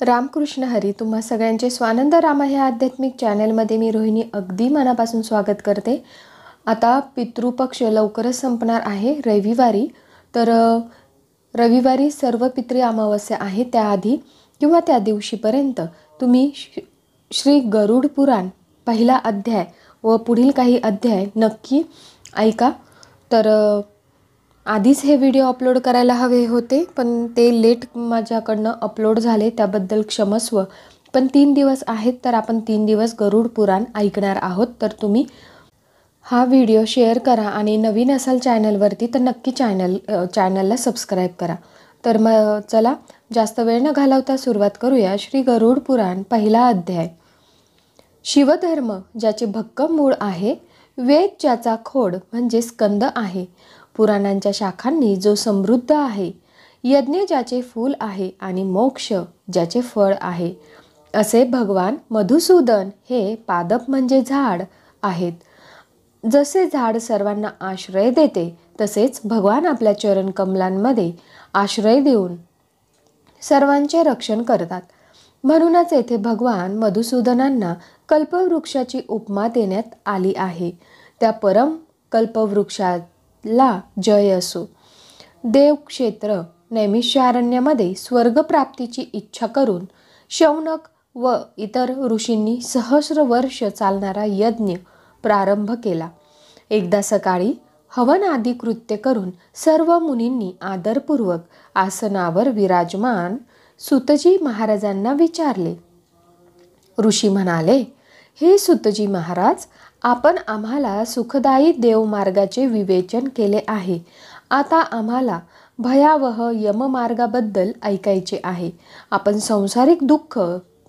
रामकृष्ण हरी. तुम्हा सगळ्यांचे स्वानंद रामा ह्या आध्यात्मिक चॅनलमध्ये मी रोहिणी अगदी मनापासून स्वागत करते. आता पितृपक्ष लवकरच संपणार आहे रविवारी. तर रविवारी सर्व पितृ अमावस्या आहे. त्याआधी किंवा त्या दिवशीपर्यंत तुम्ही श्री गरुड पुराण पहिला अध्याय व पुढील काही अध्याय नक्की ऐका. तर आधीच हे व्हिडिओ अपलोड करायला हवे होते, पण ते लेट माझ्याकडनं अपलोड झाले, त्याबद्दल क्षमस्व. पण 3 दिवस आहेत, तर आपण 3 दिवस गरुड पुराण ऐकणार आहोत. तर तुम्ही हा व्हिडिओ शेअर करा आणि नवीन असाल चॅनलवरती तर नक्की चॅनलला सबस्क्राईब करा. तर मग चला जास्त वेळ न घालवता सुरुवात करूया. श्री गरुड पुराण पहिला अध्याय. शिवधर्म ज्याचे भक्कम मूळ आहे, वेद ज्याचा खोड म्हणजे स्कंद आहे, पुराणांच्या शाखांनी जो समृद्ध आहे, यज्ञ ज्याचे फूल आहे आणि मोक्ष ज्याचे फळ आहे, असे भगवान मधुसूदन हे पादप म्हणजे झाड आहेत. जसे झाड सर्वांना आश्रय देते, तसेच भगवान आपल्या चरण कमलांमध्ये आश्रय देऊन सर्वांचे रक्षण करतात. म्हणूनच येथे भगवान मधुसूदनांना कल्पवृक्षाची उपमा देण्यात आली आहे. त्या परम कल्पवृक्षाला जय असो. देवक्षेत्र नैमिषारण्यामध्ये स्वर्गप्राप्तीची इच्छा करून शौनक व इतर ऋषींनी सहस्र वर्ष चालणारा यज्ञ प्रारंभ केला. एकदा सकाळी हवन आदी कृत्य करून सर्व मुनींनी आदरपूर्वक आसनावर विराजमान सुतजी महाराजांना विचारले. ऋषी म्हणाले, हे सुतजी महाराज, आपण आम्हाला सुखदायी देवमार्गाचे विवेचन केले आहे. आता आम्हाला भयावह यममार्गाबद्दल ऐकायचे आहे. आपण सांसारिक दुःख,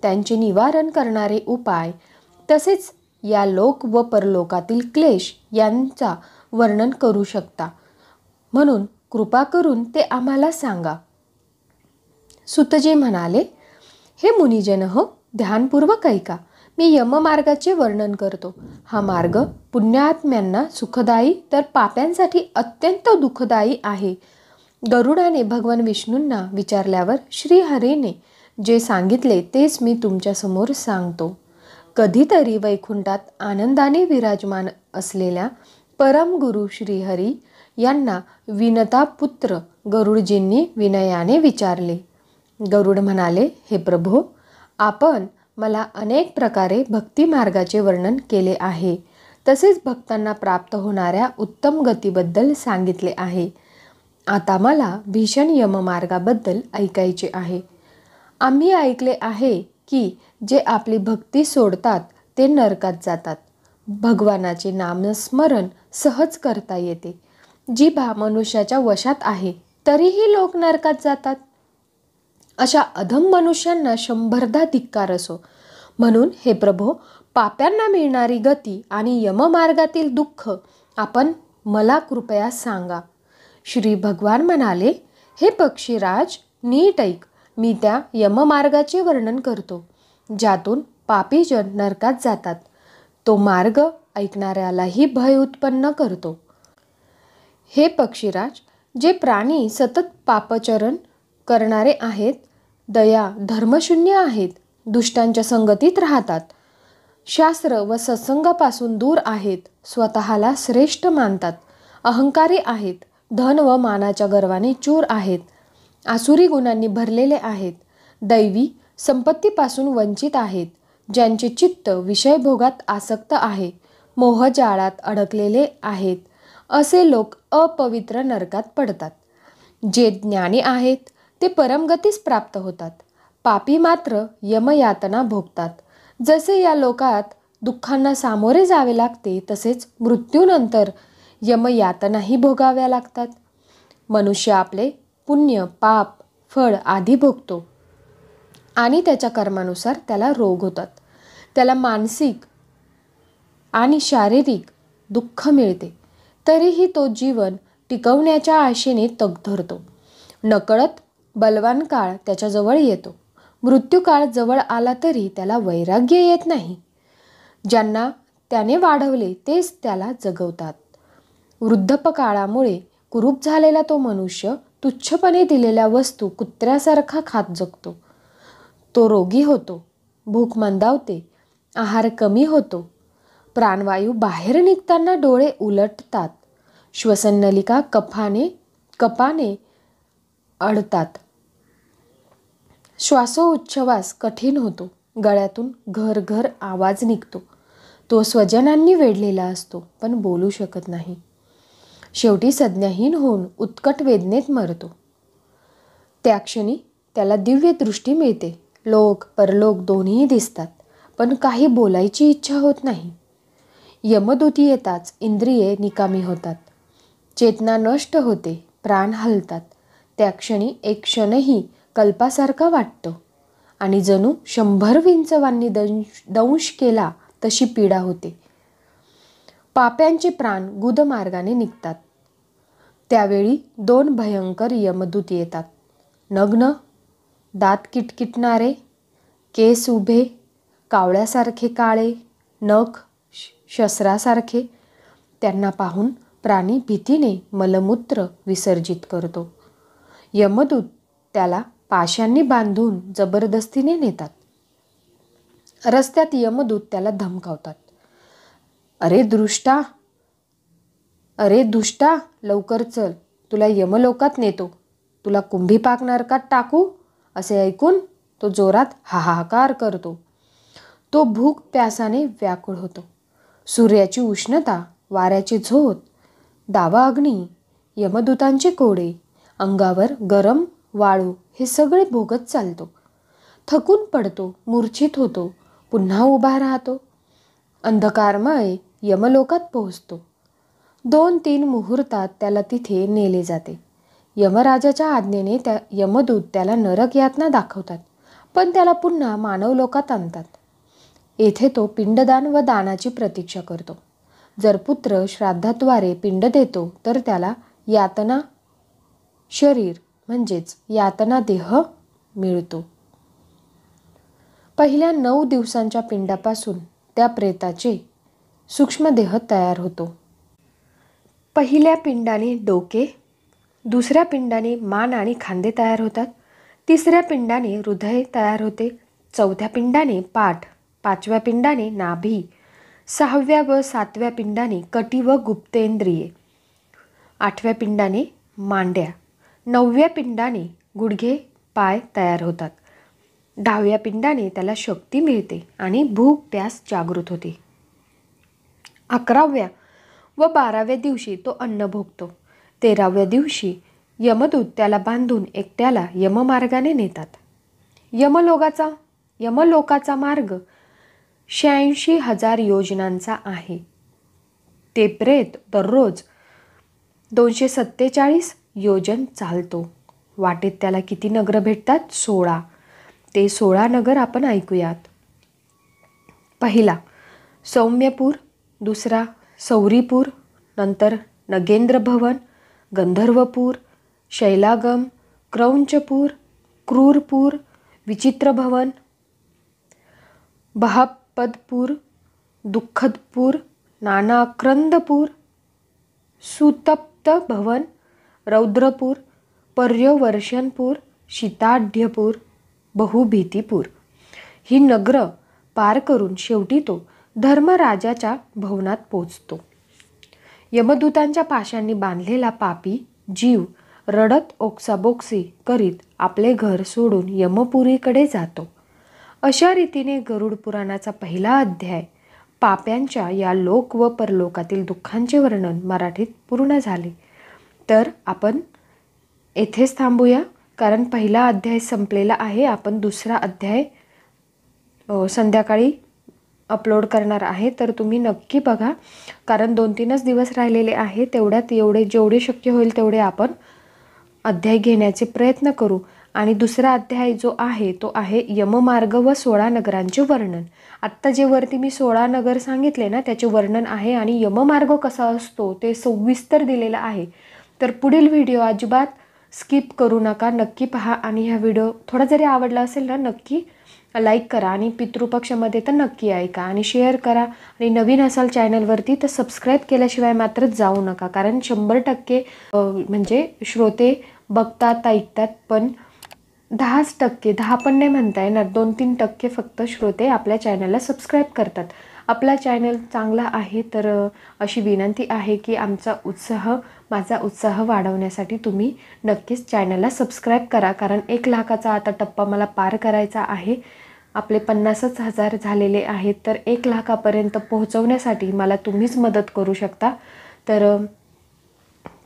त्यांचे निवारण करणारे उपाय, तसेच या लोक व परलोकातील क्लेश यांचा वर्णन करू शकता. म्हणून कृपा करून ते आम्हाला सांगा. सुतजी म्हणाले, हे मुनिजन हो, ध्यानपूर्वक ऐका. मी यममार्गाचे वर्णन करतो. हा मार्ग पुण्यात्म्यांना सुखदायी तर पाप्यांसाठी अत्यंत दुःखदायी आहे. गरुडाने भगवान विष्णूंना विचारल्यावर श्रीहरीने जे सांगितले तेच मी तुमच्यासमोर सांगतो. कधीतरी वैकुंठात आनंदाने विराजमान असलेल्या परमगुरु श्रीहरी यांना विनता पुत्र गरुडजींनी विनयाने विचारले. गरुड म्हणाले, हे प्रभो, आपण मला अनेक प्रकारे भक्ती मार्गाचे वर्णन केले आहे. तसेच भक्तांना प्राप्त होणाऱ्या उत्तम गतीबद्दल सांगितले आहे. आता मला भीषण यममार्गाबद्दल ऐकायचे आहे. आम्ही ऐकले आहे की जे आपली भक्ती सोडतात ते नरकात जातात. भगवानाचे नामस्मरण सहज करता येते. जिभा मनुष्याच्या वशात आहे, तरीही लोक नरकात जातात. अशा अधम मनुष्यांना 100दा धिक्कार असो. म्हणून हे प्रभो, पाप्यांना मिळणारी गती आणि यममार्गातील दुःख आपण मला कृपया सांगा. श्री भगवान म्हणाले, हे पक्षीराज, नीट ऐक. मी त्या यममार्गाचे वर्णन करतो, ज्यातून पापीजन नरकात जातात. तो मार्ग ऐकणाऱ्यालाही भय उत्पन्न करतो. हे पक्षीराज, जे प्राणी सतत पापचरण करणारे आहेत, दया धर्मशून्य आहेत, दुष्टांच्या संगतीत राहतात, शास्त्र व सत्संगापासून दूर आहेत, स्वतःला श्रेष्ठ मानतात, अहंकारी आहेत, धन व मानाच्या गर्वाने चूर आहेत, आसुरी गुणांनी भरलेले आहेत, दैवी संपत्तीपासून वंचित आहेत, ज्यांचे चित्त विषयभोगात आसक्त आहे, मोहजाळात अडकलेले आहेत, असे लोक अपवित्र नरकात पडतात. जे ज्ञानी आहेत ते परमगतीस प्राप्त होतात. पापी मात्र यमयातना भोगतात. जसे या लोकात दुःखांना सामोरे जावे लागते, तसेच मृत्यूनंतर यमयातनाही भोगाव्या लागतात. मनुष्य आपले पुण्य पाप फळ आधी भोगतो आणि त्याच्या कर्मानुसार त्याला रोग होतात. त्याला मानसिक आणि शारीरिक दुःख मिळते. तरीही तो जीवन टिकवण्याच्या आशेने तग धरतो. नकळत बलवान काळ त्याच्याजवळ येतो. मृत्यूकाळ जवळ आला तरी त्याला वैराग्य येत नाही. ज्यांना त्याने वाढवले तेच त्याला जगवतात. वृद्धपकाळामुळे कुरूप झालेला तो मनुष्य तुच्छपणे दिलेल्या वस्तू कुत्र्यासारखा खात जगतो. तो रोगी होतो, भूक मंदावते, आहार कमी होतो, प्राणवायू बाहेर निघताना डोळे उलटतात, श्वसननलिका कपाने अडतात, श्वासोच्छवास कठीण होतो, गळ्यातून घरघर आवाज निघतो. तो स्वजनांनी वेढलेला असतो पण बोलू शकत नाही. शेवटी संज्ञाहीन होऊन उत्कट वेदनेत मरतो. त्या क्षणी त्याला दिव्य दृष्टी मिळते. लोक परलोक दोन्ही दिसतात, पण काही बोलायची इच्छा होत नाही. यमदूती येताच इंद्रिये निकामी होतात, चेतना नष्ट होते, प्राण हलतात. त्या क्षणी एक क्षणही कल्पासारखा वाटतो आणि जणू 100 विंचवांनी दंश केला तशी पीडा होते. पाप्यांचे प्राण गुदमार्गाने निघतात. त्यावेळी 2 भयंकर यमदूत येतात. नग्न, दात किटकिटणारे, केस उभे, कावळ्यासारखे काळे, नख शस्त्रासारखे. त्यांना पाहून प्राणी भीतीने मलमूत्र विसर्जित करतो. यमदूत त्याला पाशांनी बांधून जबरदस्तीने नेतात. रस्त्यात यमदूत त्याला धमकावतात. अरे दुष्टा, लवकर चल, तुला यमलोकात नेतो, तुला कुंभीपाक नरकात टाकू. असे ऐकून तो जोरात हाहाकार करतो. तो भूक प्यासाने व्याकुळ होतो. सूर्याची उष्णता, वाऱ्याचे झोत, दावा अग्नी, यमदूतांचे कोडे, अंगावर गरम वाळू हे सगळे भोगत चालतो. थकून पडतो, मूर्छित होतो, पुन्हा उभा राहतो. अंधकारमय यमलोकात पोहोचतो. 2-3 मुहूर्तात त्याला तिथे नेले जाते. यमराजाच्या आज्ञेने यमदूत त्याला नरक यातना दाखवतात, पण त्याला पुन्हा मानवलोकात आणतात. येथे तो पिंडदान व दानाची प्रतीक्षा करतो. जर पुत्र श्राद्धाद्वारे पिंड देतो तर त्याला यातना शरीर म्हणजेच यातना देह मिळतो. पहिल्या 9 दिवसांच्या पिंडापासून त्या प्रेताचे सूक्ष्मदेह तयार होतो. पहिल्या पिंडाने डोके, दुसऱ्या पिंडाने मान आणि खांदे तयार होतात, तिसऱ्या पिंडाने हृदय तयार होते, चौथ्या पिंडाने पाठ, 5व्या पिंडाने नाभी, 6व्या व 7व्या पिंडाने कटी व गुप्तेंद्रिये, 8व्या पिंडाने मांड्या, 9व्या पिंडाने गुडघे पाय तयार होतात, 10व्या पिंडाने त्याला शक्ती मिळते आणि भूक प्यास जागृत होते. 11व्या व 12व्या दिवशी तो अन्न भोगतो. 13व्या दिवशी यमदूत त्याला बांधून एकट्याला यममार्गाने नेतात. यमलोकाचा मार्ग 86,000 योजनांचा आहे. ते प्रेत दररोज 247 योजन चालतो. वाटेत त्याला किती नगर भेटतात? 16. ते 16 नगर आपण ऐकूयात. पहिला सौम्यपूर, दुसरा सौरीपूर, नंतर नगेंद्र भवन, गंधर्वपूर, शैलागम, क्रौंचपूर, क्रूरपूर, विचित्र भवन, बहापदपूर, दुःखदपूर, नानाक्रंदपूर, सुतप्त भवन, रौद्रपूर, पर्यवर्षणपूर, शीताढ्यपूर, बहुभीतीपूर. ही नगरं पार करून शेवटी तो धर्मराजाच्या भवनात पोचतो. यमदूतांच्या पाशांनी बांधलेला पापी जीव रडत ओक्साबोक्सी करीत आपले घर सोडून यमपुरीकडे जातो. अशा रीतीने गरुड पुराणाचा पहिला अध्याय पाप्यांच्या या लोक व परलोकातील दुःखांचे वर्णन मराठीत पूर्ण झाले. तर आपण येथेच थांबूया, कारण पहिला अध्याय संपलेला आहे. आपण दुसरा अध्याय संध्याकाळी अपलोड करणार आहे, तर तुम्ही नक्की बघा, कारण 2-3च दिवस राहिलेले आहे. तेवढ्यात जेवढे शक्य होईल तेवढे आपण अध्याय घेण्याचे प्रयत्न करू. आणि दुसरा अध्याय जो आहे तो आहे यममार्ग व 16 नगरांचे वर्णन. आत्ता जे वरती मी 16 नगर सांगितले ना, त्याचे वर्णन आहे. आणि यममार्ग कसा असतो ते सविस्तर दिलेलं आहे. तर पुढील व्हिडिओ अजिबात स्किप करू नका, नक्की पहा. आणि हा व्हिडिओ थोडा जरी आवडला असेल ना, नक्की लाईक करा आणि पितृपक्षामध्ये तर नक्की ऐका आणि शेअर करा. आणि नवीन असाल चॅनलवरती तर सबस्क्राईब केल्याशिवाय मात्र जाऊ नका, कारण 100% म्हणजे श्रोते बघतात ऐकतात, पण 10% 10 पण नाही म्हणता येणार, 2-3% फक्त श्रोते आपल्या चॅनलला सबस्क्राईब करतात. आपला चॅनल चांगला आहे, तर अशी विनंती आहे की माझा उत्साह वाढवण्यासाठी तुम्ही नक्कीच चॅनलला सबस्क्राईब करा. कारण 1 लाखाचा आता टप्पा मला पार करायचा आहे. आपले 50,000 झालेले आहेत, तर 1 लाखापर्यंत पोहोचवण्यासाठी मला तुम्हीच मदत करू शकता. तर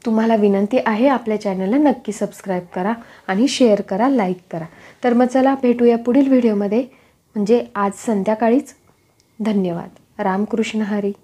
तुम्हाला विनंती आहे, आपल्या चॅनलला नक्की सबस्क्राईब करा आणि शेअर करा, लाईक करा. तर मग चला भेटूया पुढील व्हिडिओमध्ये, म्हणजे आज संध्याकाळीच. धन्यवाद. रामकृष्ण हरी.